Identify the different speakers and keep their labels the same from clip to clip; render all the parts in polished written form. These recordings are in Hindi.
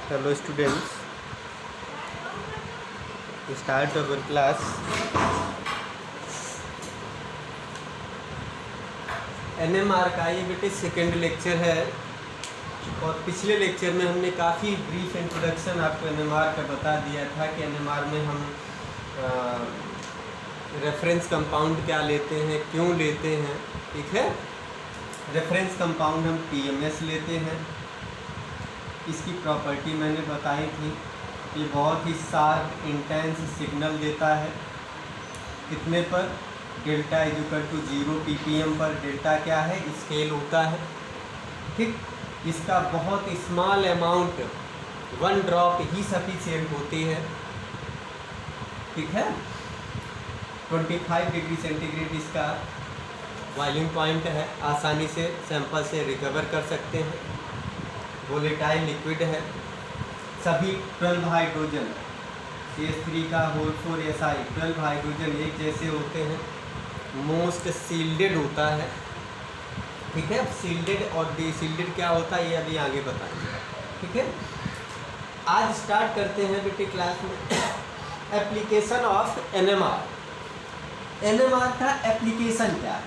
Speaker 1: Hello students, we start our class. NMR का ये बेटे सेकेंड लेक्चर है और पिछले लेक्चर में हमने काफ़ी ब्रीफ इंट्रोडक्शन आपको NMR का बता दिया था कि NMR में हम रेफरेंस कंपाउंड क्या लेते हैं, क्यों लेते हैं। ठीक है, रेफरेंस कंपाउंड हम TMS लेते हैं। इसकी प्रॉपर्टी मैंने बताई थी, ये बहुत ही शार्प इंटेंस सिग्नल देता है। कितने पर? Delta is equal to 0 ppm पर। डेल्टा क्या है? स्केल होता है। ठीक, इसका बहुत स्मॉल अमाउंट 1 ड्रॉप ही सफिशिएंट होती है। ठीक है, 25 डिग्री सेंटीग्रेड इसका बॉइलिंग पॉइंट है। आसानी से सैंपल से रिकवर कर सकते हैं। वोलेटाइल लिक्विड है। सभी 12 हाइड्रोजन CH3 का होल 4 SI 12 हाइड्रोजन एक जैसे होते हैं। मोस्ट सील्डेड होता है। ठीक है, सील्डेड और डीसील्डेड क्या होता है ये अभी आगे बताएंगे। ठीक है, आज स्टार्ट करते हैं बेटे क्लास में एप्लीकेशन ऑफ NMR। NMR का एप्लीकेशन क्या है?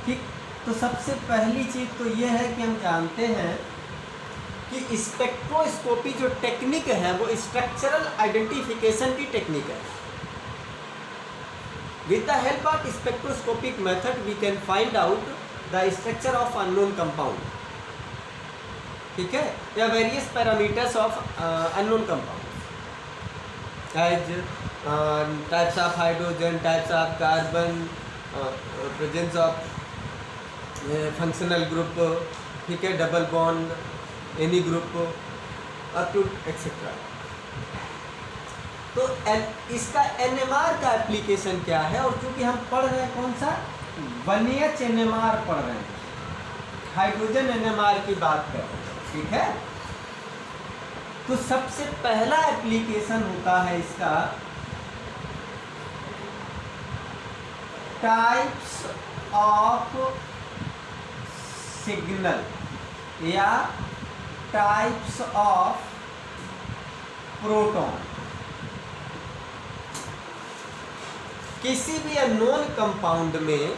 Speaker 1: ठीक, तो सबसे पहली चीज़ तो ये है कि हम जानते हैं कि स्पेक्ट्रोस्कोपी जो टेक्निक है वो स्ट्रक्चरल आइडेंटिफिकेशन की टेक्निक है। With the help of spectroscopic method we can find out the structure of unknown compound. ठीक है, या various parameters of unknown compound as types of hydrogen, types of carbon, presence of functional group. ठीक है, double bond, any group up to etcetera. तो इसका NMR का एप्लीकेशन क्या है? और चूंकि हम पढ़ रहे हैं कौन सा 1H NMR पढ़ रहे हैं, हाइड्रोजन NMR की बात कर रहे हैं। ठीक है, तो सबसे पहला एप्लीकेशन होता है इसका टाइप्स ऑफ सिग्नल या टाइप्स ऑफ प्रोटॉन। किसी भी अननोन कंपाउंड में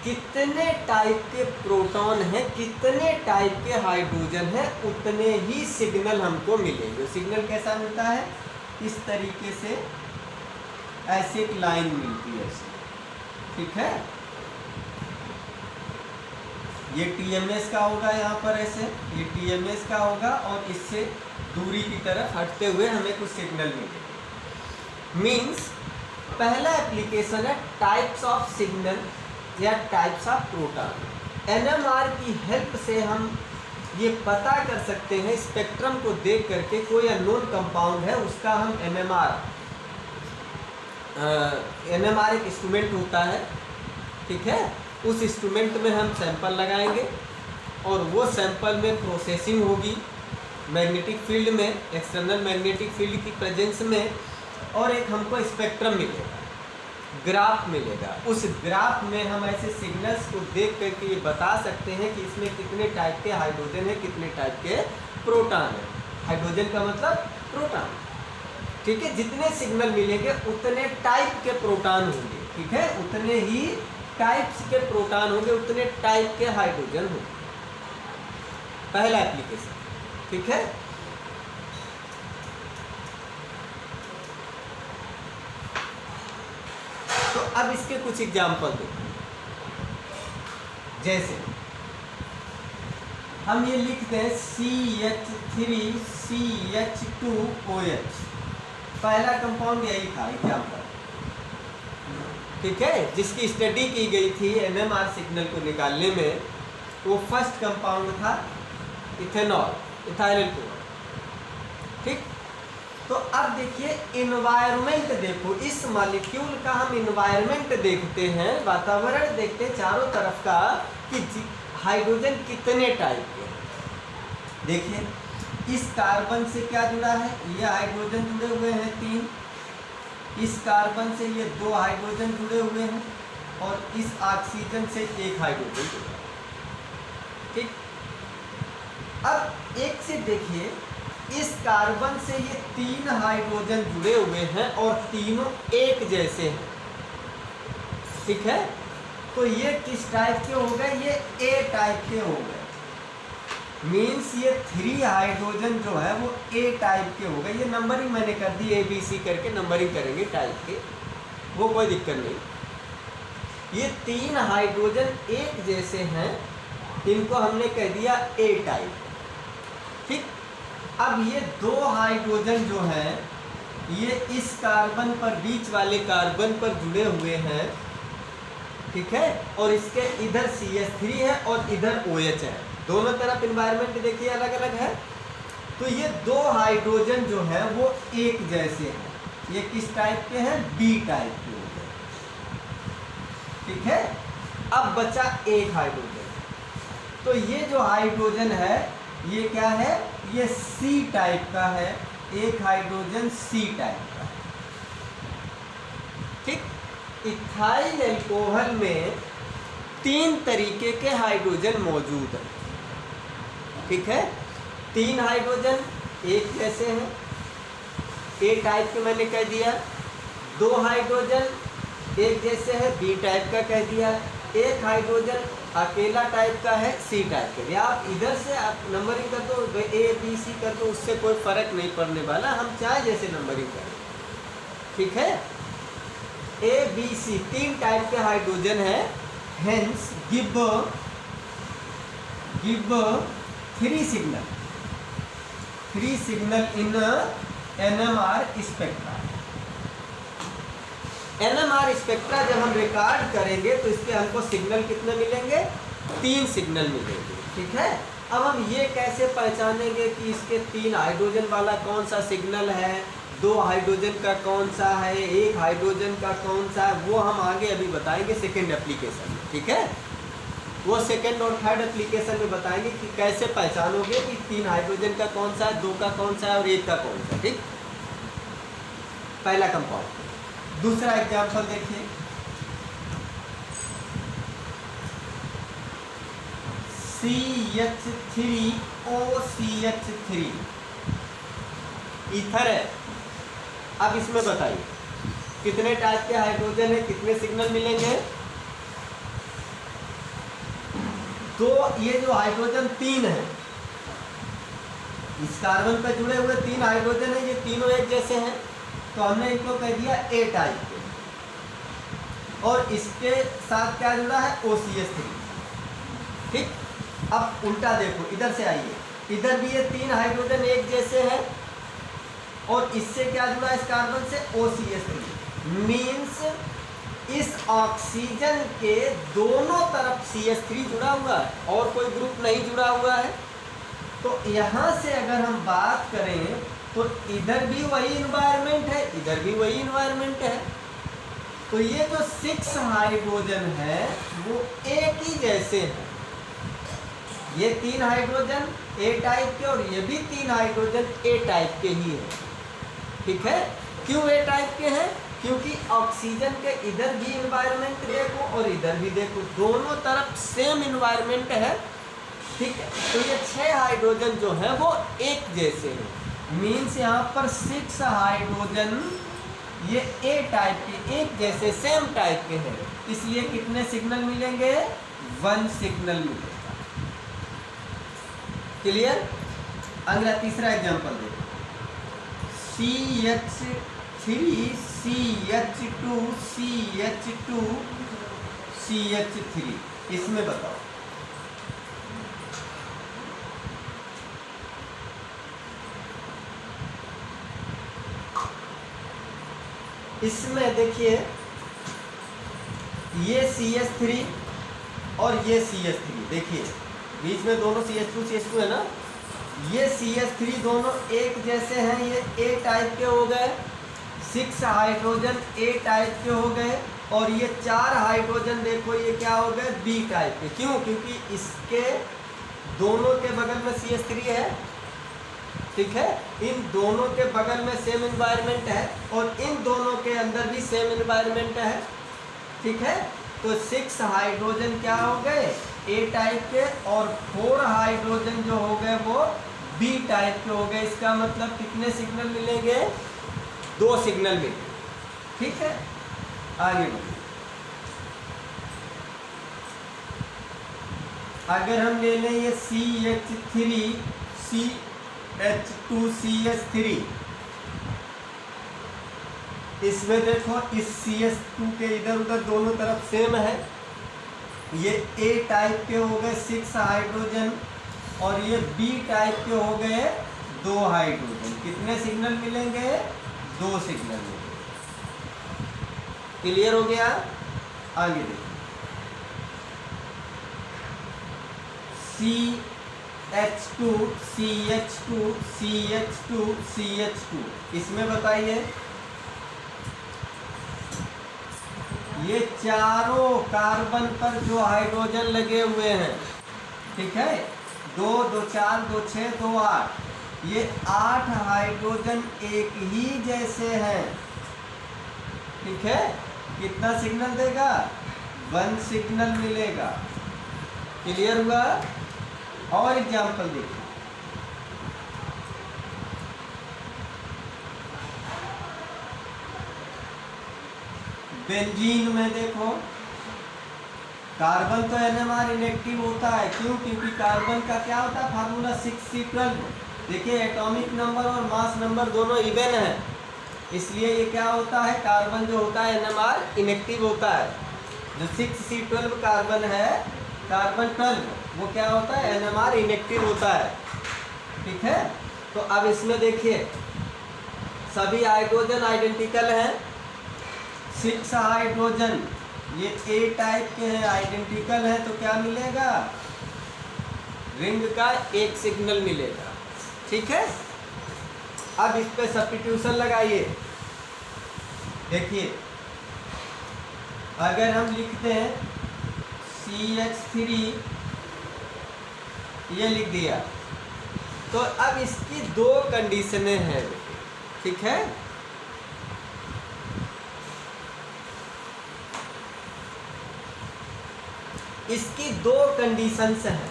Speaker 1: कितने टाइप के प्रोटॉन हैं, कितने टाइप के हाइड्रोजन हैं, उतने ही सिग्नल हमको मिलेंगे। सिग्नल कैसा मिलता है? इस तरीके से ऐसे एक लाइन मिलती है। ठीक है, ये TMS का होगा, यहाँ पर ऐसे ये TMS का होगा और इससे दूरी की तरफ हटते हुए हमें कुछ सिग्नल मिलेगा। मीन्स पहला एप्लीकेशन है टाइप्स ऑफ सिग्नल या टाइप्स ऑफ प्रोटॉन। NMR की हेल्प से हम ये पता कर सकते हैं, स्पेक्ट्रम को देख करके कोई अननोन कंपाउंड है उसका हम NMR एक इंस्ट्रूमेंट होता है। ठीक है, उस इंस्ट्रूमेंट में हम सैंपल लगाएंगे और वो सैंपल में प्रोसेसिंग होगी मैग्नेटिक फील्ड में, एक्सटर्नल मैग्नेटिक फील्ड की प्रेजेंस में, और एक हमको स्पेक्ट्रम मिलेगा, ग्राफ मिलेगा। उस ग्राफ में हम ऐसे सिग्नल्स को देख करके ये बता सकते हैं कि इसमें कितने टाइप के हाइड्रोजन है, कितने टाइप के प्रोटॉन है। हाइड्रोजन का मतलब प्रोटॉन। ठीक है, जितने सिग्नल मिलेंगे उतने टाइप के प्रोटॉन होंगे। ठीक है, उतने ही टाइप्स के प्रोटॉन होंगे, उतने टाइप के हाइड्रोजन होंगे। पहला एप्लीकेशन। ठीक है, तो अब इसके कुछ एग्जाम्पल देखो। जैसे हम ये लिखते हैं CH3 CH2OH। पहला कंपाउंड यही था एग्जाम्पल। ठीक है, जिसकी स्टडी की गई थी NMR सिग्नल को निकालने में, वो फर्स्ट कंपाउंड था इथेनॉल, इथाइल अल्कोहल। ठीक, तो अब देखिए इन्वायरमेंट देखो, इस मॉलिक्यूल का हम इन्वायरमेंट देखते हैं, वातावरण देखते हैं चारों तरफ का कि हाइड्रोजन कितने टाइप के हैं। देखिए इस कार्बन से क्या जुड़ा है? ये हाइड्रोजन जुड़े हुए हैं 3। इस कार्बन से ये 2 हाइड्रोजन जुड़े हुए हैं और इस ऑक्सीजन से 1 हाइड्रोजन जुड़ा है। ठीक, अब एक से देखिए, इस कार्बन से ये 3 हाइड्रोजन जुड़े हुए हैं और तीनों एक जैसे हैं, ठीक है। तो ये किस टाइप के हो गए? ये ए टाइप के हो गए। मीन्स ये 3 हाइड्रोजन जो है वो ए टाइप के हो गए। ये नंबरिंग मैंने कर दी, ए बी सी करके नंबरिंग करेंगे टाइप के, वो कोई दिक्कत नहीं। ये 3 हाइड्रोजन एक जैसे हैं, इनको हमने कह दिया ए टाइप, ठीक। अब ये 2 हाइड्रोजन जो हैं ये इस कार्बन पर, बीच वाले कार्बन पर जुड़े हुए हैं, ठीक है। और इसके इधर CH3 है और इधर OH है, दोनों तरफ एनवायरनमेंट देखिए अलग अलग है। तो ये 2 हाइड्रोजन जो है वो एक जैसे हैं। ये किस टाइप के हैं? बी टाइप के हो गए, ठीक है। अब बचा एक हाइड्रोजन। तो ये जो हाइड्रोजन है ये क्या है? ये सी टाइप का है। एक हाइड्रोजन सी टाइप का है, ठीक। इथाइल अल्कोहल में 3 तरीके के हाइड्रोजन मौजूद हैं, ठीक है। 3 हाइड्रोजन एक जैसे हैं, ए टाइप के मैंने कह दिया। 2 हाइड्रोजन एक जैसे है, बी टाइप का कह दिया। एक हाइड्रोजन अकेला टाइप का है, सी टाइप के। आप इधर से आप नंबरिंग कर दो, ए बी सी कर दो, उससे कोई फर्क नहीं पड़ने वाला, हम चाहे जैसे नंबरिंग करें, ठीक है। ए बी सी 3 टाइप के हाइड्रोजन है, हेंस गिव 3 सिग्नल इन NMR स्पेक्ट्रा। NMR स्पेक्ट्रा जब हम रिकॉर्ड करेंगे तो इसके हमको सिग्नल कितने मिलेंगे? 3 सिग्नल मिलेंगे, ठीक है। अब हम ये कैसे पहचानेंगे कि इसके 3 हाइड्रोजन वाला कौन सा सिग्नल है, 2 हाइड्रोजन का कौन सा है, 1 हाइड्रोजन का कौन सा है, वो हम आगे अभी बताएंगे सेकेंड एप्लीकेशन में, ठीक है। वो सेकेंड और थर्ड एप्लीकेशन में बताएंगे कि कैसे पहचानोगे कि 3 हाइड्रोजन का कौन सा है, 2 का कौन सा है और 1 का कौन सा है, ठीक। पहला कंपाउंड। दूसरा एग्जाम्पल देखिए, CH3OCH3 ईथर है। अब इसमें बताइए कितने टाइप के हाइड्रोजन है, कितने सिग्नल मिलेंगे? तो ये जो हाइड्रोजन 3 है, इस कार्बन पर जुड़े हुए 3 हाइड्रोजन है, ये तीनों एक जैसे हैं, तो हमने इनको कह दिया ए टाइप के। और इसके साथ क्या जुड़ा है? OCH3, ठीक। अब उल्टा देखो, इधर से आइए, इधर भी ये 3 हाइड्रोजन एक जैसे हैं और इससे क्या जुड़ा है? इस कार्बन से OCH3। मीन्स इस ऑक्सीजन के दोनों तरफ CH3 जुड़ा हुआ है और कोई ग्रुप नहीं जुड़ा हुआ है। तो यहाँ से अगर हम बात करें तो इधर भी वही इन्वायरमेंट है, इधर भी वही इन्वायरमेंट है। तो ये जो 6 हाइड्रोजन है वो एक ही जैसे हैं। ये 3 हाइड्रोजन ए टाइप के और ये भी 3 हाइड्रोजन ए टाइप के ही है, ठीक है। क्यों ए टाइप के हैं? क्योंकि ऑक्सीजन के इधर भी इन्वायरमेंट देखो और इधर भी देखो, दोनों तरफ सेम इन्वायरमेंट है, ठीक है। तो ये 6 हाइड्रोजन जो है वो एक जैसे हैं। मीन्स यहाँ पर 6 हाइड्रोजन ये ए टाइप के, एक जैसे सेम टाइप के हैं, इसलिए कितने सिग्नल मिलेंगे? 1 सिग्नल मिलेगा। क्लियर? अगला तीसरा एग्जांपल देखो, CH3 CH2 CH2 CH3, इसमें बताओ। इसमें देखिए ये CH3 और ये CH3, देखिए बीच में दोनों CH2 है ना। ये CH3 दोनों एक जैसे हैं, ये ए टाइप के हो गए, 6 हाइड्रोजन ए टाइप के हो गए और ये 4 हाइड्रोजन देखो ये क्या हो गए? बी टाइप के। क्यों? क्योंकि इसके दोनों के बगल में CH3 है, ठीक है। इन दोनों के बगल में सेम एनवायरनमेंट है और इन दोनों के अंदर भी सेम एनवायरनमेंट है, ठीक है। तो 6 हाइड्रोजन क्या हो गए? ए टाइप के और 4 हाइड्रोजन जो हो गए वो बी टाइप के हो गए। इसका मतलब कितने सिग्नल मिलेंगे? 2 सिग्नल मिलेंगे। ठीक है, आगे बढ़िए। अगर हम ले लें ये CH3 CH2CH3, इसमें देखो इस CH2 के इधर उधर दोनों तरफ सेम है। ये A टाइप के हो गए 6 हाइड्रोजन और ये B टाइप के हो गए 2 हाइड्रोजन। कितने सिग्नल मिलेंगे? 2 सिग्नल मिलेंगे। क्लियर हो गया? आगे देखो, CH2 CH2 CH2 CH2, इसमें बताइए ये चारों कार्बन पर जो हाइड्रोजन लगे हुए हैं, ठीक है, 2 2 4 2 6 2 8, ये 8 हाइड्रोजन एक ही जैसे हैं। ठीक है, कितना सिग्नल देगा? 1 सिग्नल मिलेगा। क्लियर हुआ? और एग्जाम्पल देखिए, बेंजीन में देखो कार्बन तो NMR इनेक्टिव होता है। क्यों? क्योंकि कार्बन का क्या होता है फार्मूला 6C12। देखिए एटॉमिक नंबर और मास नंबर दोनों इवन है, इसलिए ये क्या होता है, कार्बन जो होता है NMR इनेक्टिव होता है। जो 6C12 कार्बन है, कार्बन 12, वो क्या होता है, NMR इनेक्टिव होता है। ठीक है, तो अब इसमें देखिए सभी हाइड्रोजन आइडेंटिकल हैं। 6 हाइड्रोजन ये A टाइप के हैं, आइडेंटिकल है, तो क्या मिलेगा? रिंग का 1 सिग्नल मिलेगा। ठीक है, अब इस पे सब्स्टिट्यूशन लगाइए। देखिए अगर हम लिखते हैं CH3, ये लिख दिया, तो अब इसकी 2 कंडीशनें हैं। ठीक है, इसकी 2 कंडीशंस हैं।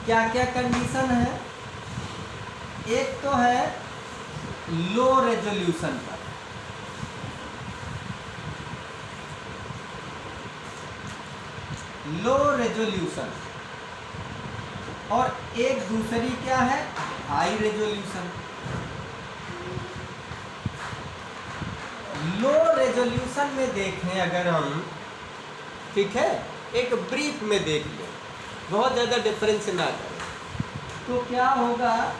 Speaker 1: क्या क्या कंडीशन है? एक तो है लो रेजोल्यूशन पर, लो रेजोल्यूशन, और एक दूसरी क्या है, हाई रेजोल्यूशन। लो रेजोल्यूशन में देखें अगर हम, ठीक है, एक ब्रीफ में देख लें, बहुत ज़्यादा डिफरेंस ना करें, तो क्या होगा,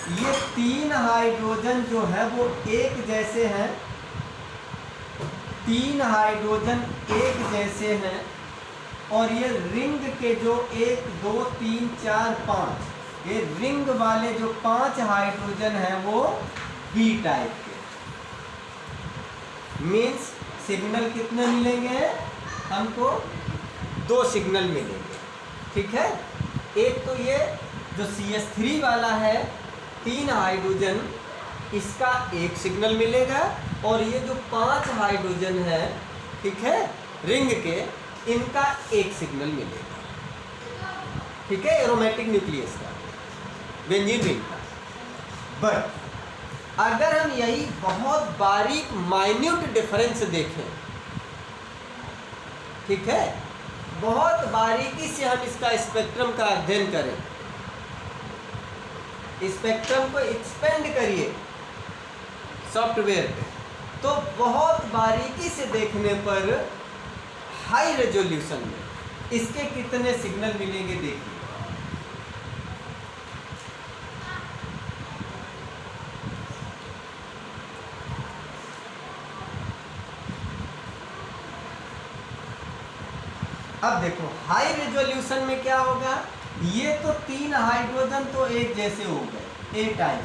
Speaker 1: ये 3 हाइड्रोजन जो है वो एक जैसे हैं, 3 हाइड्रोजन एक जैसे हैं, और ये रिंग के जो 1 2 3 4 5, ये रिंग वाले जो 5 हाइड्रोजन हैं वो B टाइप के। मीन्स सिग्नल कितने मिलेंगे हमको? 2 सिग्नल मिलेंगे। ठीक है, एक तो ये जो CH3 वाला है 3 हाइड्रोजन, इसका 1 सिग्नल मिलेगा, और ये जो 5 हाइड्रोजन है, ठीक है, रिंग के, इनका 1 सिग्नल मिलेगा। ठीक है, एरोमेटिक न्यूक्लियस का, बेंजीन रिंग का। बट अगर हम यही बहुत बारीक माइन्यूट डिफरेंस देखें, ठीक है, बहुत बारीकी से हम इसका स्पेक्ट्रम का अध्ययन करें, स्पेक्ट्रम को एक्सपेंड करिए सॉफ्टवेयर पे, तो बहुत बारीकी से देखने पर हाई रेजोल्यूशन में इसके कितने सिग्नल मिलेंगे देखिए। अब देखो हाई रेजोल्यूशन में क्या होगा, ये तो 3 हाइड्रोजन तो एक जैसे हो गए A टाइप।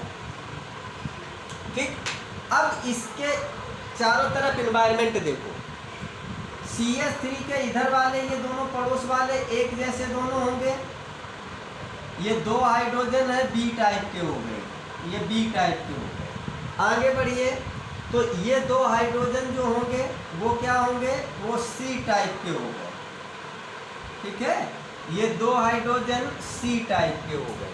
Speaker 1: ठीक, अब इसके चारों तरफ एनवायरनमेंट देखो, CH3 के इधर वाले ये दोनों पड़ोस वाले एक जैसे दोनों होंगे, ये 2 हाइड्रोजन है B टाइप के हो गए, ये B टाइप के हो गए। आगे बढ़िए, तो ये 2 हाइड्रोजन जो होंगे वो क्या होंगे, वो C टाइप के हो गए। ठीक है, ये 2 हाइड्रोजन C टाइप के हो गए।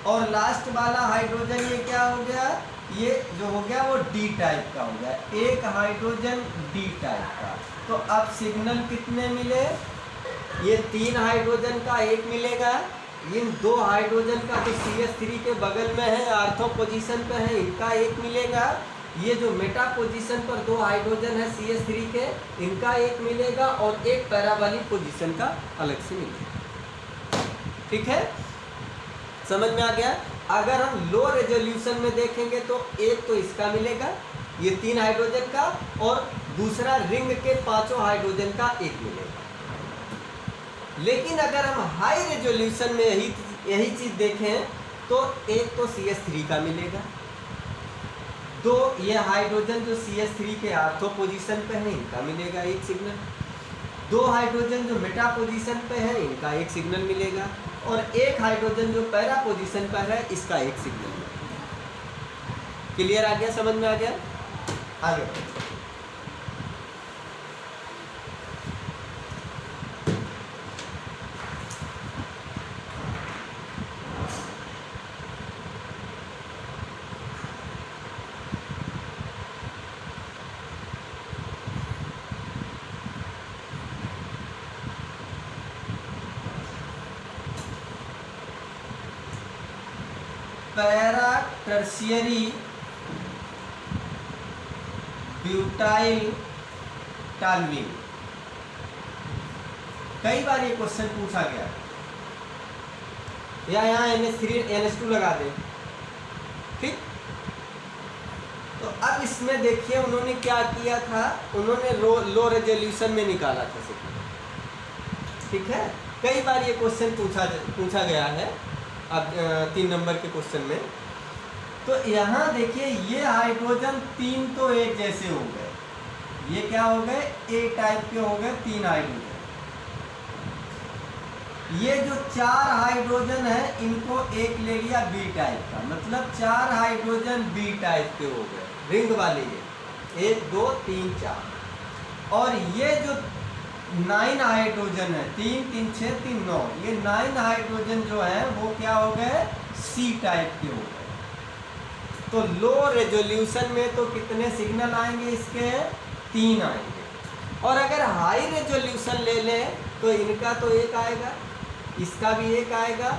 Speaker 1: और लास्ट वाला हाइड्रोजन ये क्या हो गया, ये जो हो गया वो डी टाइप का हो गया, एक हाइड्रोजन डी टाइप का। तो अब सिग्नल कितने मिले, ये 3 हाइड्रोजन का एक मिलेगा, इन 2 हाइड्रोजन का जो CH3 के बगल में है आर्थो पोजीशन पे है इनका एक मिलेगा, ये जो मेटा पोजीशन पर 2 हाइड्रोजन है CH3 के इनका एक मिलेगा, और एक पैरा वाली पोजीशन का अलग से मिलेगा। ठीक है, समझ में आ गया। अगर हम लो रेजोल्यूशन में देखेंगे तो एक तो इसका मिलेगा, ये 3 हाइड्रोजन का, और दूसरा रिंग के 5 हाइड्रोजन का एक मिलेगा। लेकिन अगर हम हाई रेजोल्यूशन में यही चीज देखें तो एक तो CH3 का मिलेगा, 2 ये हाइड्रोजन जो CH3 के आर्थो पोजीशन पे है इनका मिलेगा एक सिग्नल, 2 हाइड्रोजन जो मेटा पोजीशन पे है इनका एक सिग्नल मिलेगा, और एक हाइड्रोजन जो पैरा पोजीशन पर है इसका एक सिग्नल मिलेगा। क्लियर आ गया, समझ में आ गया। आगे पैरा टर्शियरी ब्यूटाइल टॉल्यूइन, कई बार ये क्वेश्चन पूछा गया, या यहाँ NH3 NH2 लगा दे। ठीक, तो अब इसमें देखिए उन्होंने क्या किया था, उन्होंने लो रेजोल्यूशन में निकाला था सिग्नल। ठीक है, कई बार ये क्वेश्चन पूछा गया है। अब 3 नंबर के क्वेश्चन में तो यहाँ देखिए ये हाइड्रोजन 3 तो एक जैसे हो गए, ये क्या हो गए, ए टाइप के हो गए 3 हाइड्रोजन। ये जो 4 हाइड्रोजन है इनको एक ले लिया बी टाइप का, मतलब 4 हाइड्रोजन बी टाइप के हो गए, रिंग वाले, ये 1 2 3 4। और ये जो 9 हाइड्रोजन है, 3 3 6 3 9, ये 9 हाइड्रोजन जो है वो क्या हो गए, सी टाइप के हो गए। तो लो रेजोल्यूशन में तो कितने सिग्नल आएंगे इसके, 3 आएंगे। और अगर हाई रेजोल्यूशन ले लें तो इनका तो एक आएगा, इसका भी एक आएगा,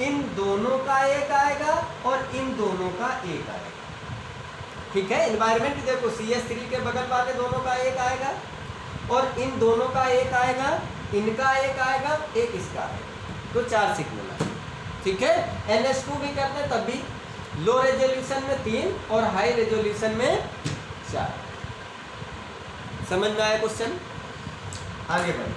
Speaker 1: इन दोनों का एक आएगा, और इन दोनों का एक आएगा। ठीक है, एनवायरनमेंट देखो CH3 के बगल वाले दोनों का एक आएगा, और इन दोनों का एक आएगा, इनका एक आएगा, एक इसका आएगा, तो 4 सिग्नल आएगा। ठीक है, NH2 भी करते हैं तब भी लो रेजोल्यूशन में 3 और हाई रेजोल्यूशन में 4। समझ में आया क्वेश्चन, आगे बढ़े।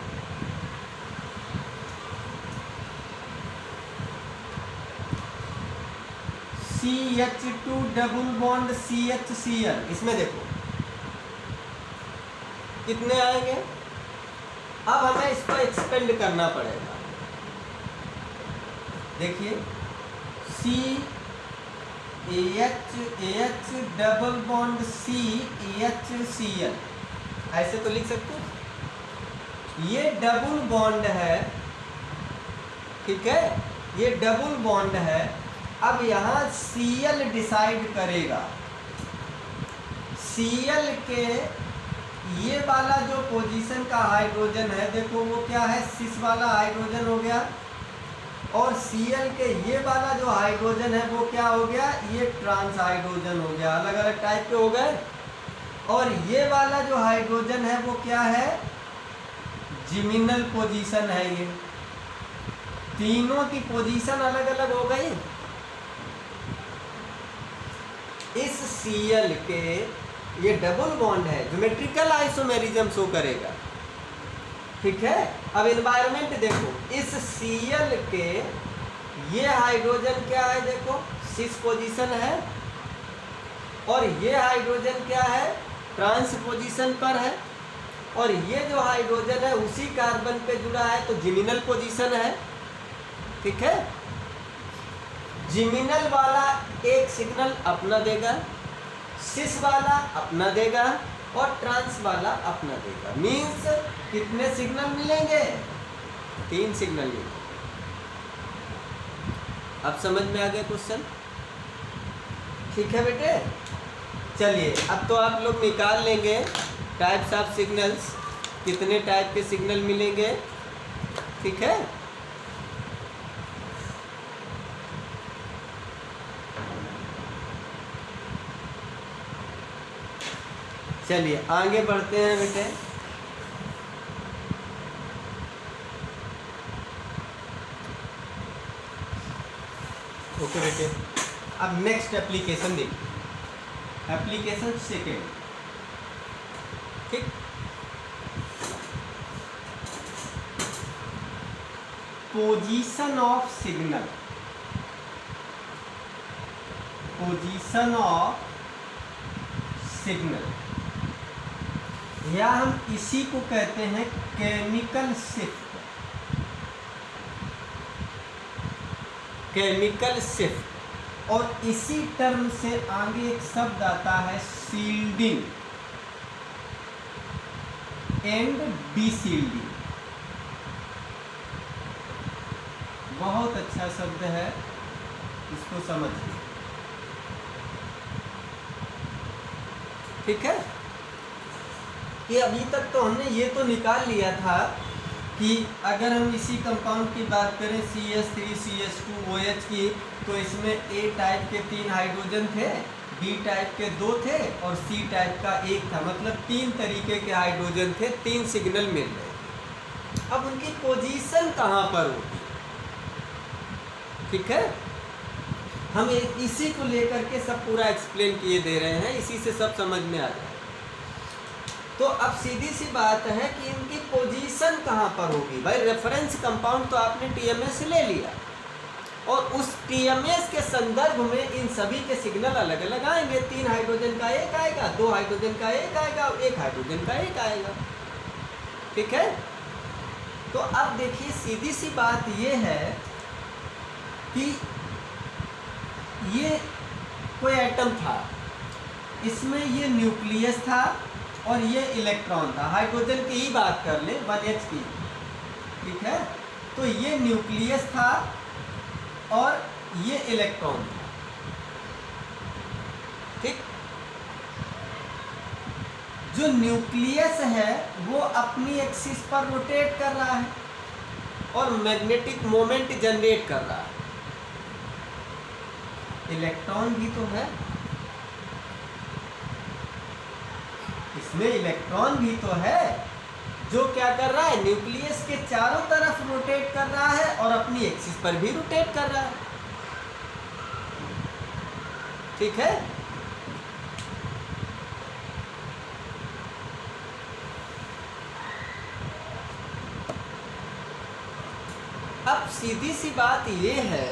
Speaker 1: CH2 डबल बॉन्ड CHCl, इसमें देखो कितने आएंगे। अब हमें इसको एक्सपेंड करना पड़ेगा। देखिए CH डबल बॉन्ड CHCl, ऐसे तो लिख सकते हैं। ये डबल बॉन्ड है, ठीक है, ये डबल बॉन्ड है। अब यहाँ Cl डिसाइड करेगा, Cl के ये वाला जो पोजीशन का हाइड्रोजन है, देखो वो क्या है, सिस वाला हाइड्रोजन हो गया, और Cl के ये वाला जो हाइड्रोजन है वो क्या हो गया, ये ट्रांस हाइड्रोजन हो गया, अलग अलग टाइप के हो गए। और ये वाला जो हाइड्रोजन है वो क्या है, जिमिनल पोजीशन है। ये तीनों की पोजीशन अलग अलग हो गई। इस Cl के ये डबल बॉन्ड है, ज्योमेट्रिकल आइसोमेरिज्म शो करेगा। ठीक है, अब एनवायरनमेंट देखो, इस Cl के ये हाइड्रोजन क्या है, देखो सिस पोजीशन है, और ये हाइड्रोजन क्या है, ट्रांस पोजीशन पर है, और ये जो हाइड्रोजन है उसी कार्बन पे जुड़ा है, तो जिमिनल पोजीशन है। ठीक है, जिमिनल वाला एक सिग्नल अपना देगा, सिस वाला अपना देगा, और ट्रांस वाला अपना देगा। मीन्स कितने सिग्नल मिलेंगे, 3 सिग्नल मिलेंगे। अब समझ में आ गया क्वेश्चन? ठीक है बेटे, चलिए अब तो आप लोग निकाल लेंगे टाइप्स ऑफ सिग्नल्स, कितने टाइप के सिग्नल मिलेंगे। ठीक है, चलिए आगे बढ़ते हैं बेटे। ओके बेटे, अब नेक्स्ट एप्लीकेशन देखिए, एप्लीकेशन सेकेंड। ठीक, position of signal, position of signal, या हम इसी को कहते हैं केमिकल शिफ्ट, केमिकल शिफ्ट। और इसी टर्म से आगे एक शब्द आता है शील्डिंग एंड डीशील्डिंग। बहुत अच्छा शब्द है, इसको समझिए। ठीक है, कि अभी तक तो हमने ये तो निकाल लिया था कि अगर हम इसी कंपाउंड की बात करें CH3CH2OH की, तो इसमें A टाइप के 3 हाइड्रोजन थे, B टाइप के 2 थे और C टाइप का 1 था। मतलब 3 तरीके के हाइड्रोजन थे, 3 सिग्नल मिल रहे थे। अब उनकी पोजीशन कहाँ पर होगी? ठीक है, हम इसी को लेकर के सब पूरा एक्सप्लेन किए दे रहे हैं, इसी से सब समझ में आ जाए। तो अब सीधी सी बात है कि इनकी पोजीशन कहाँ पर होगी। भाई रेफरेंस कंपाउंड तो आपने TMS ले लिया और उस TMS के संदर्भ में इन सभी के सिग्नल अलग अलग आएंगे। 3 हाइड्रोजन का 1 आएगा, 2 हाइड्रोजन का 1 आएगा, 1 हाइड्रोजन का 1 आएगा। ठीक है, तो अब देखिए सीधी सी बात ये है कि ये कोई एटम था, इसमें ये न्यूक्लियस था और ये इलेक्ट्रॉन था। हाइड्रोजन की ही बात कर ले, 1H की। ठीक है, तो ये न्यूक्लियस था और ये इलेक्ट्रॉन था। ठीक, जो न्यूक्लियस है वो अपनी एक्सिस पर रोटेट कर रहा है और मैग्नेटिक मोमेंट जनरेट कर रहा है। इलेक्ट्रॉन भी तो है, इसमें इलेक्ट्रॉन भी तो है, जो क्या कर रहा है, न्यूक्लियस के चारों तरफ रोटेट कर रहा है और अपनी एक्सिस पर भी रोटेट कर रहा है। ठीक है, अब सीधी सी बात ये है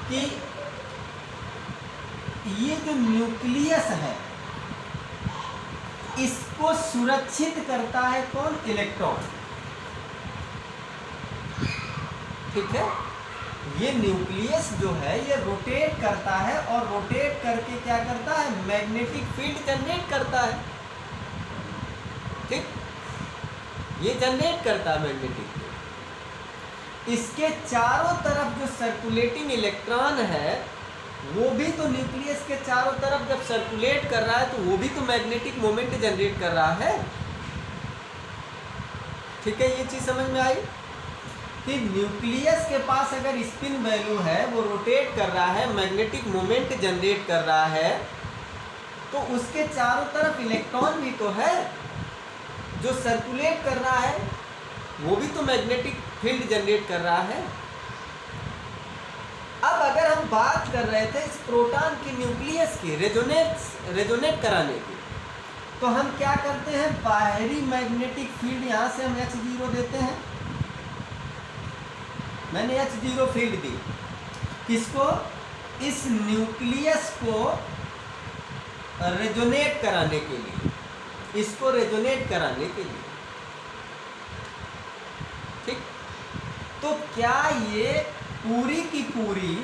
Speaker 1: कि ये जो न्यूक्लियस है इसको सुरक्षित करता है कौन? इलेक्ट्रॉन। ठीक है, ये न्यूक्लियस जो है ये रोटेट करता है और रोटेट करके क्या करता है? मैग्नेटिक फील्ड जनरेट करता है। ठीक, ये जनरेट करता है मैग्नेटिक फील्ड। इसके चारों तरफ जो सर्कुलेटिंग इलेक्ट्रॉन है वो भी तो न्यूक्लियस के चारों तरफ जब सर्कुलेट कर रहा है तो वो भी तो मैग्नेटिक मोमेंट जनरेट कर रहा है। ठीक है, ये चीज समझ में आई कि न्यूक्लियस के पास अगर स्पिन वैल्यू है, वो रोटेट कर रहा है, मैग्नेटिक मोमेंट जनरेट कर रहा है, तो उसके चारों तरफ इलेक्ट्रॉन भी तो है जो सर्कुलेट कर रहा है, वो भी तो मैग्नेटिक फील्ड जनरेट कर रहा है। अब अगर हम बात कर रहे थे इस प्रोटॉन की न्यूक्लियस की रेजोनेट कराने की, तो हम क्या करते हैं? बाहरी मैग्नेटिक फील्ड यहाँ से हम H0 देते हैं। मैंने H0 फील्ड दी किसको? इस न्यूक्लियस को रेजोनेट कराने के लिए, इसको रेजोनेट कराने के लिए। ठीक, तो क्या ये पूरी की पूरी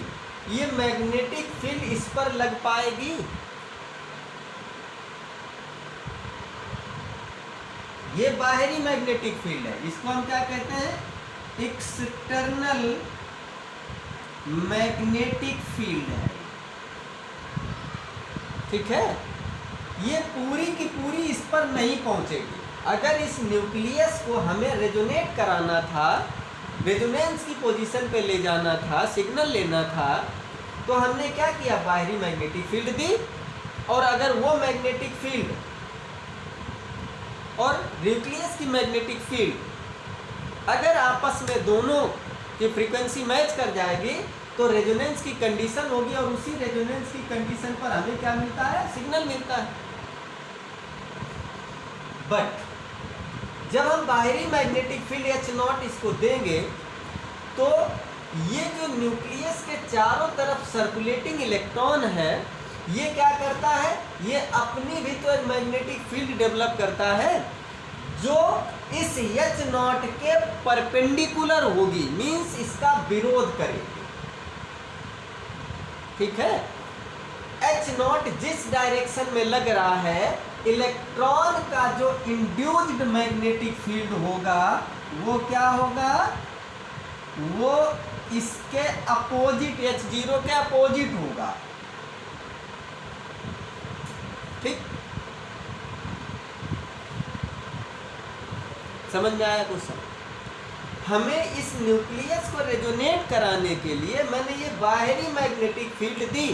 Speaker 1: ये मैग्नेटिक फील्ड इस पर लग पाएगी? ये बाहरी मैग्नेटिक फील्ड है, इसको हम क्या कहते हैं? एक्सटर्नल मैग्नेटिक फील्ड है, ठीक है। ये पूरी की पूरी इस पर नहीं पहुंचेगी। अगर इस न्यूक्लियस को हमें रेजोनेट कराना था, रेजोनेंस की पोजीशन पे ले जाना था, सिग्नल लेना था, तो हमने क्या किया, बाहरी मैग्नेटिक फील्ड दी। और अगर वो मैग्नेटिक फील्ड और न्यूक्लियस की मैग्नेटिक फील्ड अगर आपस में दोनों की फ्रीक्वेंसी मैच कर जाएगी तो रेजोनेंस की कंडीशन होगी, और उसी रेजोनेंस की कंडीशन पर हमें क्या मिलता है, सिग्नल मिलता है। बट जब हम बाहरी मैग्नेटिक फील्ड H0 इसको देंगे तो ये जो न्यूक्लियस के चारों तरफ सर्कुलेटिंग इलेक्ट्रॉन है, ये क्या करता है, ये अपनी भी तो एक मैग्नेटिक फील्ड डेवलप करता है जो इस H0 के परपेंडिकुलर होगी, मींस इसका विरोध करेगी, ठीक है। H0 जिस डायरेक्शन में लग रहा है, इलेक्ट्रॉन का जो इंड्यूस्ड मैग्नेटिक फील्ड होगा वो क्या होगा, वो इसके अपोजिट, H0 के अपोजिट होगा, ठीक। समझ में आया कुछ? हमें इस न्यूक्लियस को रेजोनेट कराने के लिए मैंने ये बाहरी मैग्नेटिक फील्ड दी।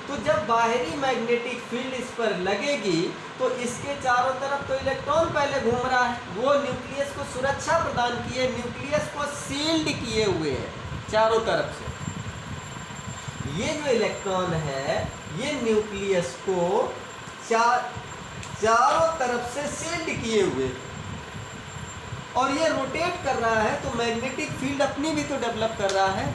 Speaker 1: तो जब बाहरी मैग्नेटिक फील्ड इस पर लगेगी तो इसके चारों तरफ तो इलेक्ट्रॉन पहले घूम रहा है, वो न्यूक्लियस को सुरक्षा प्रदान किए, न्यूक्लियस को सील्ड किए हुए है चारों तरफ से। ये जो इलेक्ट्रॉन है ये न्यूक्लियस को चारों तरफ से सील्ड किए हुए, और ये रोटेट कर रहा है तो मैग्नेटिक फील्ड अपनी भी तो डेवलप कर रहा है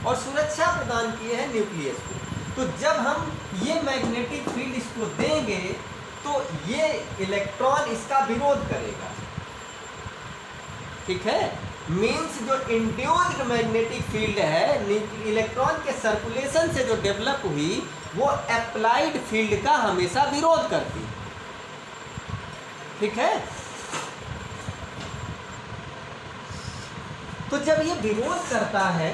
Speaker 1: और सुरक्षा प्रदान किए है न्यूक्लियस को। तो जब हम ये मैग्नेटिक फील्ड इसको देंगे तो ये इलेक्ट्रॉन इसका विरोध करेगा, ठीक है। मींस जो इंड्यूस्ड मैग्नेटिक फील्ड है इलेक्ट्रॉन के सर्कुलेशन से जो डेवलप हुई वो अप्लाइड फील्ड का हमेशा विरोध करती है, ठीक है। तो जब ये विरोध करता है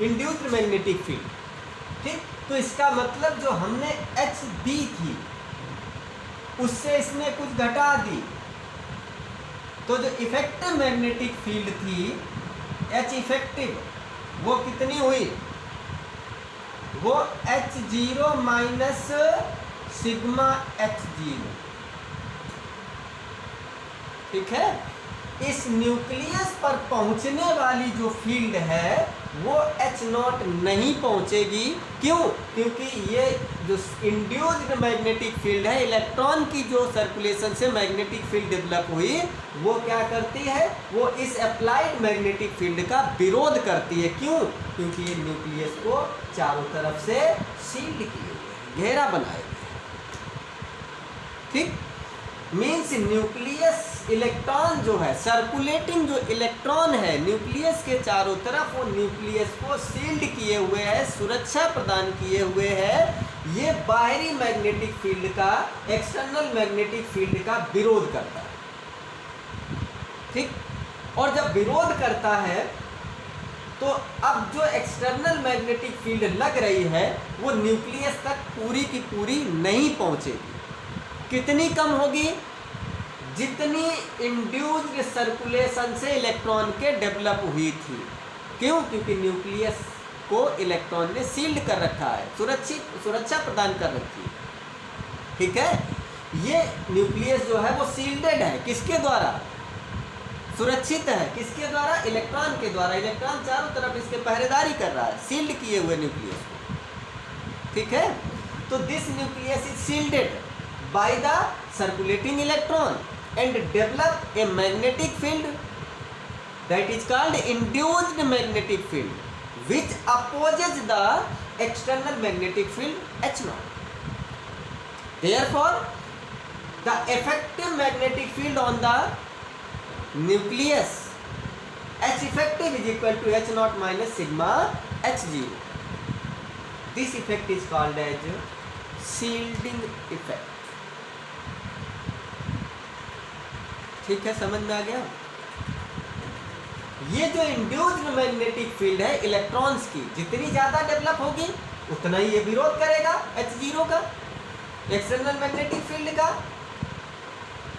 Speaker 1: इंड्यूस्ड मैग्नेटिक फील्ड, ठीक, तो इसका मतलब जो हमने H दी थी उससे इसने कुछ घटा दी, तो जो इफेक्टिव मैग्नेटिक फील्ड थी H इफेक्टिव वो कितनी हुई, वो H0 माइनस सिग्मा H0, ठीक है। इस न्यूक्लियस पर पहुंचने वाली जो फील्ड है वो H0 नहीं पहुंचेगी, क्यों, क्योंकि ये जो इंड्यूस्ड मैग्नेटिक फील्ड है, इलेक्ट्रॉन की जो सर्कुलेशन से मैग्नेटिक फील्ड डेवलप हुई वो क्या करती है, वो इस अप्लाइड मैग्नेटिक फील्ड का विरोध करती है, क्यों, क्योंकि ये न्यूक्लियस को चारों तरफ से सील्ड किए हुए, घेरा बनाए हुए, ठीक। मीन्स न्यूक्लियस इलेक्ट्रॉन जो है, सर्कुलेटिंग जो इलेक्ट्रॉन है न्यूक्लियस के चारों तरफ, वो न्यूक्लियस को सील्ड किए हुए है, सुरक्षा प्रदान किए हुए है। ये बाहरी मैग्नेटिक फील्ड का, एक्सटर्नल मैग्नेटिक फील्ड का विरोध करता है, ठीक। और जब विरोध करता है तो अब जो एक्सटर्नल मैग्नेटिक फील्ड लग रही है वो न्यूक्लियस तक पूरी की पूरी नहीं पहुंचेगी। कितनी कम होगी, जितनी इंड्यूस्ड सर्कुलेशन से इलेक्ट्रॉन के डेवलप हुई थी, क्यों, क्योंकि न्यूक्लियस को इलेक्ट्रॉन ने सील्ड कर रखा है, सुरक्षा प्रदान कर रखी है, ठीक है। ये न्यूक्लियस जो है वो सील्डेड है, किसके द्वारा, सुरक्षित है, किसके द्वारा, इलेक्ट्रॉन के द्वारा। इलेक्ट्रॉन चारों तरफ इसके पहरेदारी कर रहा है, सील्ड किए हुए न्यूक्लियस को, ठीक है। तो this nucleus is shielded by the circulating electron and develop a magnetic field that is called induced magnetic field which opposes the external magnetic field H0. Therefore, the effective magnetic field on the nucleus H effective is equal to H0 minus sigma H0. This effect is called as shielding effect. ठीक है, समझ में आ गया। ये जो इंड्यूस्ड मैग्नेटिक फील्ड है इलेक्ट्रॉन्स की, जितनी ज़्यादा डेवलप होगी उतना ही ये विरोध करेगा H0 का, एक्सटर्नल मैग्नेटिक फील्ड का,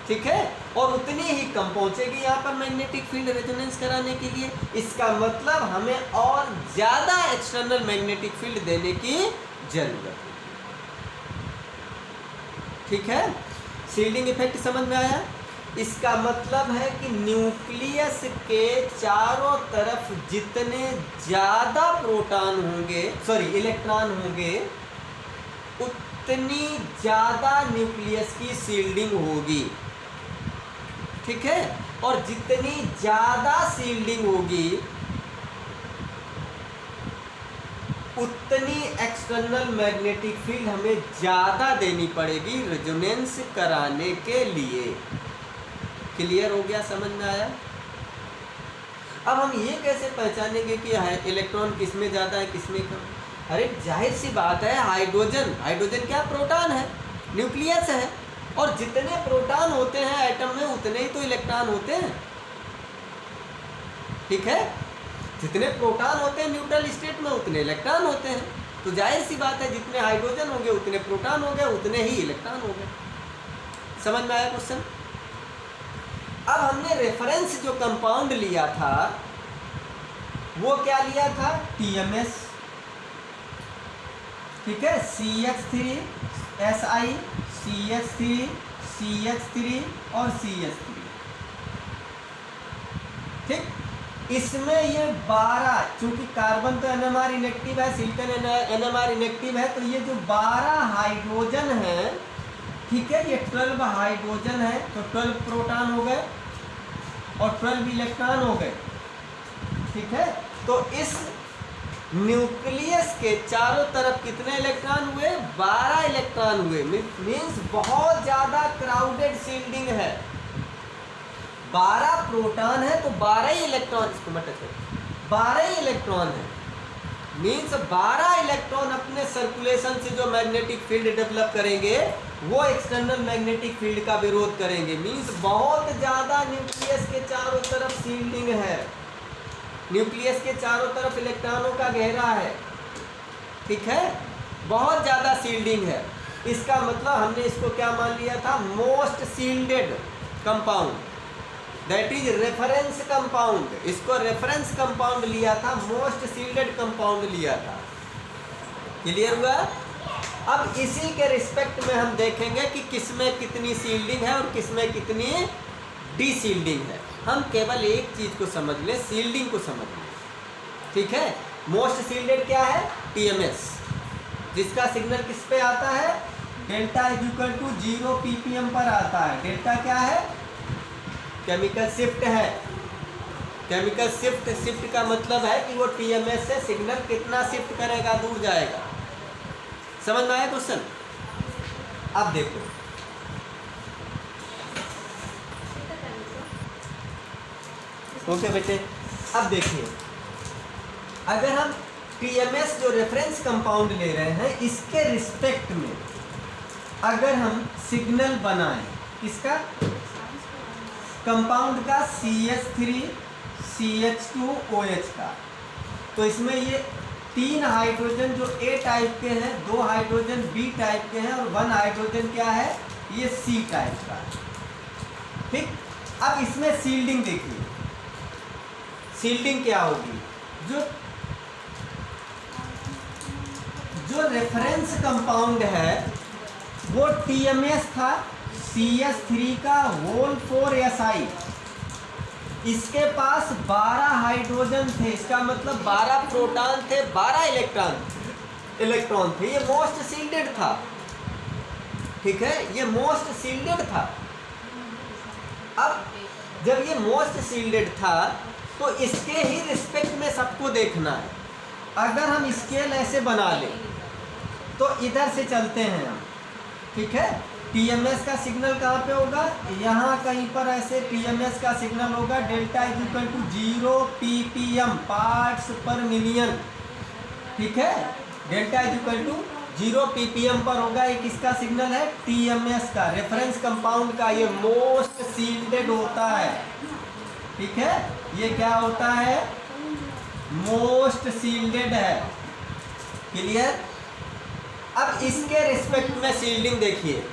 Speaker 1: ठीक है, और उतनी ही कम पहुंचेगी यहाँ पर मैग्नेटिक फील्ड रेजोनेंस कराने के लिए। इसका मतलब हमें और ज़्यादा एक्सटर्नल मैग्नेटिक फील्ड देने की जरूरत है, ठीक है। शील्डिंग इफेक्ट समझ में आया? इसका मतलब है कि न्यूक्लियस के चारों तरफ जितने ज़्यादा प्रोटॉन होंगे, इलेक्ट्रॉन होंगे, उतनी ज़्यादा न्यूक्लियस की शील्डिंग होगी, ठीक है। और जितनी ज़्यादा शील्डिंग होगी उतनी एक्सटर्नल मैग्नेटिक फील्ड हमें ज़्यादा देनी पड़ेगी रेजोनेंस कराने के लिए। क्लियर हो गया? समझ में आया? अब हम ये कैसे पहचानेंगे कि इलेक्ट्रॉन किस में ज़्यादा है किस में कम? अरे जाहिर सी बात है, हाइड्रोजन क्या? प्रोटॉन है, न्यूक्लियस है, और जितने प्रोटॉन होते हैं एटम में उतने ही तो इलेक्ट्रॉन होते हैं, ठीक है। जितने प्रोटॉन होते हैं न्यूट्रल स्टेट में उतने इलेक्ट्रॉन होते हैं, तो जाहिर सी बात है जितने हाइड्रोजन होंगे उतने प्रोटॉन हो गए, उतने ही इलेक्ट्रॉन हो गए। समझ में आया क्वेश्चन? अब हमने रेफरेंस जो कंपाउंड लिया था वो क्या लिया था? TMS, ठीक है, CH3 Si, CH3 CH3 और CH3, ठीक। इसमें ये 12, चूंकि कार्बन तो NMR इनेक्टिव है, सिलिकॉन NMR इनेक्टिव है, तो ये जो 12 हाइड्रोजन है, ठीक है, ये 12 हाइड्रोजन है, तो 12 प्रोटॉन हो गए और 12 इलेक्ट्रॉन हो गए, ठीक है। तो इस न्यूक्लियस के चारों तरफ कितने इलेक्ट्रॉन हुए? 12 इलेक्ट्रॉन हुए। मीन्स बहुत ज़्यादा क्राउडेड शील्डिंग है। 12 प्रोटॉन है तो 12 ही इलेक्ट्रॉन, इसको मत करो, 12 ही इलेक्ट्रॉन है। मीन्स 12 इलेक्ट्रॉन अपने सर्कुलेशन से जो मैग्नेटिक फील्ड डेवलप करेंगे वो एक्सटर्नल मैग्नेटिक फील्ड का विरोध करेंगे। मीन्स बहुत ज़्यादा न्यूक्लियस के चारों तरफ शील्डिंग है, न्यूक्लियस के चारों तरफ इलेक्ट्रॉनों का घेरा है, ठीक है, बहुत ज़्यादा शील्डिंग है। इसका मतलब हमने इसको क्या मान लिया था? Most shielded compound, that is reference compound. इसको रेफरेंस कंपाउंड लिया था, मोस्ट शील्डेड कंपाउंड लिया था। क्लियर हुआ? अब इसी के रिस्पेक्ट में हम देखेंगे कि किसमें कितनी शील्डिंग है और किसमें कितनी डी शील्डिंग है। हम केवल एक चीज़ को समझ लें, शील्डिंग को समझ लें, ठीक है। मोस्ट शील्डेड क्या है? TMS, जिसका सिग्नल किस पे आता है? Delta is equal to 0 ppm पर आता है। डेल्टा क्या है? केमिकल शिफ्ट है। केमिकल शिफ्ट का मतलब है कि वो TMS से सिग्नल कितना शिफ्ट करेगा, दूर जाएगा। समझ में आया क्वेश्चन? अब देखो, ओके बेटे, अब देखिए, अगर हम TMS जो रेफरेंस कंपाउंड ले रहे हैं इसके रिस्पेक्ट में अगर हम सिग्नल बनाएं, किसका? कंपाउंड का CH3 CH2 OH का, तो इसमें ये 3 हाइड्रोजन जो A टाइप के हैं, 2 हाइड्रोजन B टाइप के हैं और 1 हाइड्रोजन क्या है? ये C टाइप का, ठीक। अब इसमें शील्डिंग देखिए, शील्डिंग क्या होगी? जो रेफरेंस कंपाउंड है वो TMS था, CH3 का होल 4Si, इसके पास 12 हाइड्रोजन थे, इसका मतलब 12 प्रोटॉन थे, 12 इलेक्ट्रॉन थे। ये मोस्ट शील्डेड था, ठीक है, ये मोस्ट शील्डेड था। अब जब ये मोस्ट शील्डेड था तो इसके ही रिस्पेक्ट में सबको देखना है। अगर हम स्केल ऐसे बना लें तो इधर से चलते हैं हम, ठीक है। TMS का सिग्नल कहाँ पे होगा? यहाँ कहीं पर ऐसे TMS का सिग्नल होगा, delta is equal to 0 ppm parts per million, ठीक है। Delta is equal to 0 ppm पर होगा। एक इसका सिग्नल है TMS का, रेफरेंस कंपाउंड का, ये मोस्ट शील्डेड होता है, ठीक है, ये क्या होता है, मोस्ट शील्डेड है। क्लियर। अब इसके रिस्पेक्ट में शील्डिंग देखिए,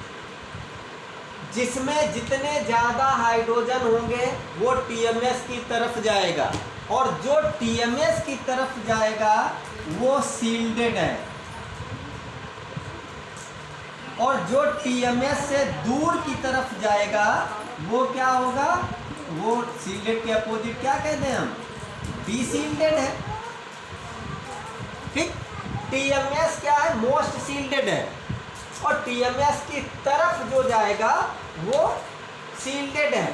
Speaker 1: जिसमें जितने ज़्यादा हाइड्रोजन होंगे वो टीएमएस की तरफ जाएगा, और जो टीएमएस की तरफ जाएगा वो शील्डेड है, और जो टीएमएस से दूर की तरफ जाएगा वो क्या होगा, वो शील्डेड के अपोजिट क्या कहते हैं हम, डीशील्डेड है। ठीक, टीएमएस क्या है, मोस्ट शील्डेड है, और टीएमएस की तरफ जो जाएगा वो शील्डेड है,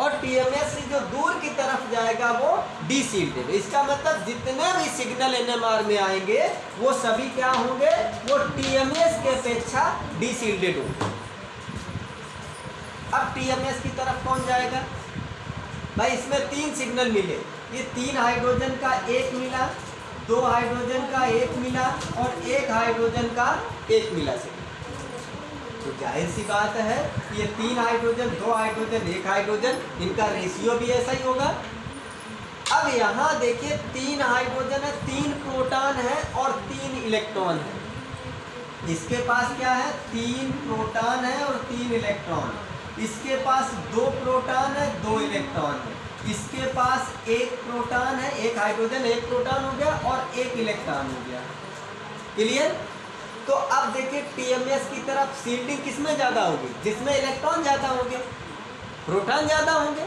Speaker 1: और टीएमएस से जो दूर की तरफ जाएगा वो डीशील्डेड। इसका मतलब जितने भी सिग्नल एनएमआर में आएंगे वो सभी क्या होंगे, वो टीएमएस के अपेक्षा डीशील्डेड होंगे। अब टीएमएस की तरफ कौन जाएगा भाई, इसमें 3 सिग्नल मिले, ये 3 हाइड्रोजन का 1 मिला, 2 हाइड्रोजन का 1 मिला, और 1 हाइड्रोजन का 1 मिला सिग्नल। तो जाहिर सी बात है ये 3 हाइड्रोजन, 2 हाइड्रोजन, 1 हाइड्रोजन, इनका रेशियो भी ऐसा ही होगा। अब यहाँ देखिए 3 हाइड्रोजन है, 3 प्रोटॉन है और 3 इलेक्ट्रॉन है। इसके पास क्या है, 3 प्रोटॉन है और 3 इलेक्ट्रॉन। इसके पास 2 प्रोटॉन है, 2 इलेक्ट्रॉन है। इसके पास 1 प्रोटॉन है, 1 हाइड्रोजन 1 प्रोटॉन हो गया, और 1 इलेक्ट्रॉन हो गया। क्लियर। तो अब देखिए टीएमएस की तरफ शील्डिंग किसमें ज़्यादा होगी, जिसमें इलेक्ट्रॉन ज़्यादा होंगे, प्रोटॉन ज़्यादा होंगे।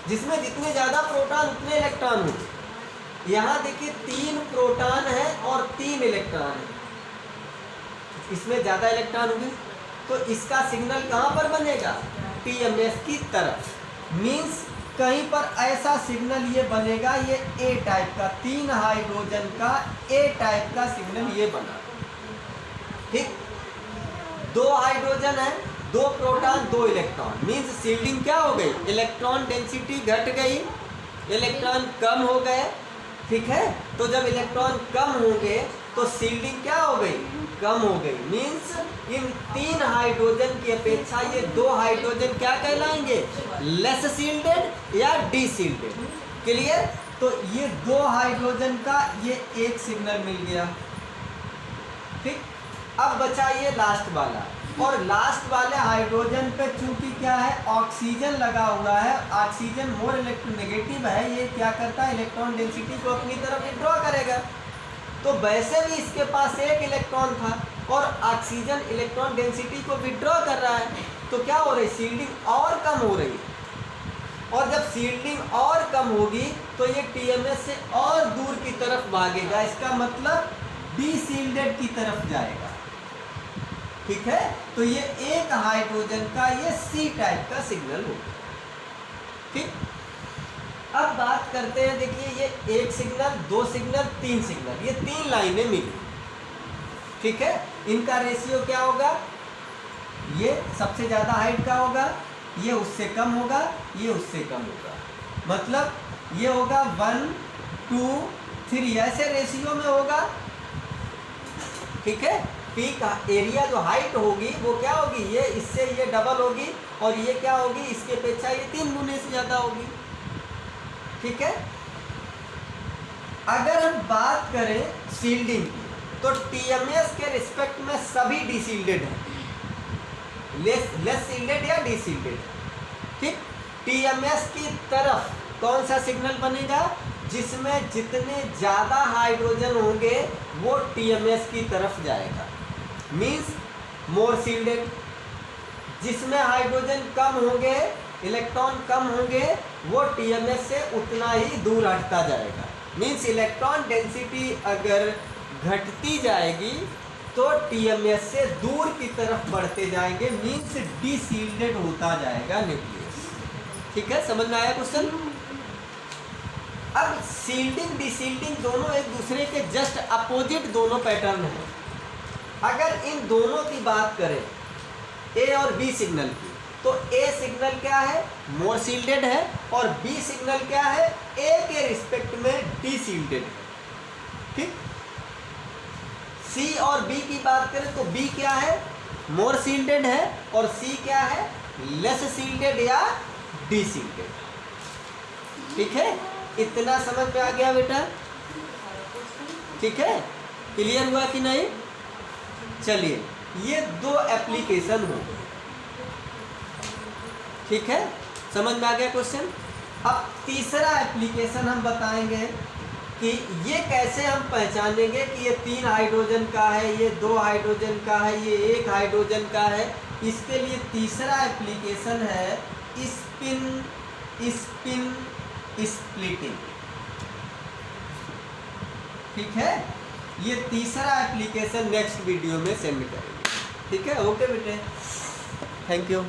Speaker 1: जिसमें जितने ज़्यादा प्रोटॉन उतने इलेक्ट्रॉन होंगे। यहाँ देखिए 3 प्रोटॉन है और 3 इलेक्ट्रॉन है, इसमें ज़्यादा इलेक्ट्रॉन होंगे, तो इसका सिग्नल कहाँ पर बनेगा, टीएमएस की तरफ। मीन्स कहीं पर ऐसा सिग्नल ये बनेगा, ये ए टाइप का, 3 हाइड्रोजन का ए टाइप का सिग्नल ये बना। ठीक, 2 हाइड्रोजन है, 2 प्रोटॉन 2 इलेक्ट्रॉन, मीन्स शील्डिंग क्या हो गई, इलेक्ट्रॉन डेंसिटी घट गई, इलेक्ट्रॉन कम हो गए। ठीक है, तो जब इलेक्ट्रॉन कम होंगे तो शील्डिंग क्या हो गई, कम हो गई। मीन्स इन 3 हाइड्रोजन की अपेक्षा ये 2 हाइड्रोजन क्या कहलाएंगे, लेस शील्डेड या डीशील्डेड। क्लियर। तो ये 2 हाइड्रोजन का ये एक सिग्नल मिल गया। ठीक, अब बचा ये लास्ट वाला, और लास्ट वाले हाइड्रोजन पे चूंकि क्या है, ऑक्सीजन लगा हुआ है, ऑक्सीजन मोर इलेक्ट्रोनेगेटिव है, ये क्या करता है, इलेक्ट्रॉन डेंसिटी को अपनी तरफ विड्रॉ करेगा। तो वैसे भी इसके पास 1 इलेक्ट्रॉन था, और ऑक्सीजन इलेक्ट्रॉन डेंसिटी को विड्रॉ कर रहा है, तो क्या हो रही है, शील्डिंग और कम हो रही है। और जब शील्डिंग और कम होगी तो ये टीएमएस से और दूर की तरफ भागेगा, इसका मतलब डीशील्डेड की तरफ जाएगा। ठीक है, तो ये 1 हाइड्रोजन का ये सी टाइप का सिग्नल होगा। ठीक, अब बात करते हैं, देखिए ये 1 सिग्नल, 2 सिग्नल, 3 सिग्नल, ये 3 लाइनें मिली। ठीक है, इनका रेशियो क्या होगा, ये सबसे ज़्यादा हाइट का होगा, ये उससे कम होगा, ये उससे कम होगा, मतलब ये होगा 1 2 3 ऐसे रेशियो में होगा। ठीक है, पीक एरिया जो हाइट होगी वो क्या होगी, ये इससे ये डबल होगी, और ये क्या होगी, इसके अपेक्षा ये 3 गुने से ज़्यादा होगी। ठीक है, अगर हम बात करें शील्डिंग की, तो टीएमएस के रिस्पेक्ट में सभी डीशील्डेड हैं, लेस शील्डेड या डीशील्डेड। ठीक, टीएमएस की तरफ कौन सा सिग्नल बनेगा, जिसमें जितने ज़्यादा हाइड्रोजन होंगे वो टीएमएस की तरफ जाएगा, मीन्स मोर शील्डेड। जिसमें हाइड्रोजन कम होंगे, इलेक्ट्रॉन कम होंगे, वो टीएमएस से उतना ही दूर हटता जाएगा। मीन्स इलेक्ट्रॉन डेंसिटी अगर घटती जाएगी तो टीएमएस से दूर की तरफ बढ़ते जाएंगे, मीन्स डीशील्डेड होता जाएगा न्यूक्लियस। ठीक है, समझ में आया क्वेश्चन। अब शील्डिंग डीशील्डिंग दोनों एक दूसरे के जस्ट अपोजिट दोनों पैटर्न हैं। अगर इन दोनों की बात करें, ए और बी सिग्नल की, तो ए सिग्नल क्या है, मोर शील्डेड है, और बी सिग्नल क्या है, ए के रिस्पेक्ट में डीशील्डेड है। ठीक, सी और बी की बात करें तो बी क्या है, मोर शील्डेड है, और सी क्या है, लेस शील्डेड या डीशील्डेड। ठीक है, इतना समझ में आ गया बेटा? ठीक है, क्लियर हुआ कि नहीं? चलिए, ये दो एप्लीकेशन हो, ठीक है, समझ में आ गया क्वेश्चन। अब तीसरा एप्लीकेशन हम बताएंगे कि ये कैसे हम पहचानेंगे कि ये 3 हाइड्रोजन का है, ये 2 हाइड्रोजन का है, ये 1 हाइड्रोजन का है। इसके लिए तीसरा एप्लीकेशन है स्पिन स्प्लिटिंग, ठीक है। ये तीसरा एप्लीकेशन नेक्स्ट वीडियो में सेंड करेंगे, ठीक है। ओके बेटे, थैंक यू।